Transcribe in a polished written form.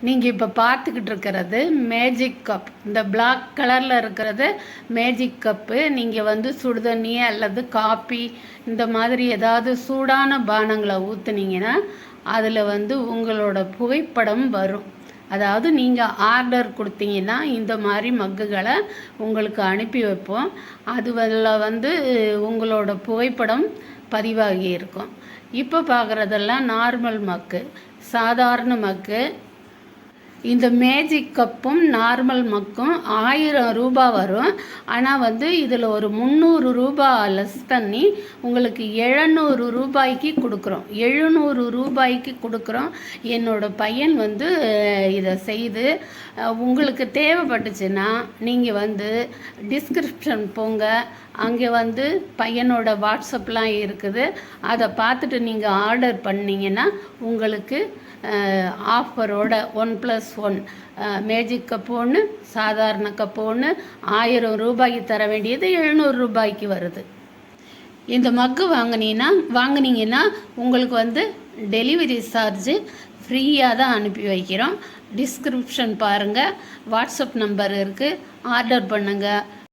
நீங்கள் இப்போ பார்த்துக்கிட்டு இருக்கிறது மேஜிக் கப். இந்த பிளாக் கலரில் இருக்கிறது மேஜிக் கப்பு. நீங்கள் சுடுதண்ணி அல்லது காப்பி இந்த மாதிரி ஏதாவது சூடான பானங்களை ஊற்றுனீங்கன்னா அதில் உங்களோட புகைப்படம் வரும். அதாவது நீங்கள் ஆர்டர் கொடுத்தீங்கன்னா இந்த மாதிரி மக்குகளை உங்களுக்கு அனுப்பி வைப்போம். அதில் உங்களோட புகைப்படம் பதிவாகி இருக்கும். இப்போ பார்க்குறதெல்லாம் நார்மல் மக்கு, சாதாரண மக்கு. இந்த மேஜிக் கப்பும் நார்மல் மக்கும் 1000 ரூபாய் வரும். ஆனால் இதில் ஒரு 300 ரூபாய் லெஸ் பண்ணி உங்களுக்கு 700 ரூபாய்க்கு கொடுக்குறோம். 700 ரூபாய்க்கு கொடுக்குறோம். என்னோடய பையன் இதை செய்து உங்களுக்கு தேவைப்பட்டுச்சுன்னா நீங்கள் டிஸ்கிரிப்ஷன் போங்க. அங்கே பையனோட வாட்ஸ்அப்லாம் இருக்குது. அதை பார்த்துட்டு நீங்கள் ஆர்டர் பண்ணிங்கன்னா உங்களுக்கு ஆஃபரோட 1+1 மேஜிக் கப்பு ஒன்று, சாதாரண கப்பு ஒன்று 1000 ரூபாய்க்கு தர வேண்டியது 700 ரூபாய்க்கு வருது. இந்த மக்கு வாங்கினீங்கன்னா உங்களுக்கு டெலிவரி சார்ஜு ஃப்ரீயாக தான் அனுப்பி வைக்கிறோம். டிஸ்கிரிப்ஷன் பாருங்கள், வாட்ஸ்அப் நம்பர் இருக்குது, ஆர்டர் பண்ணுங்கள்.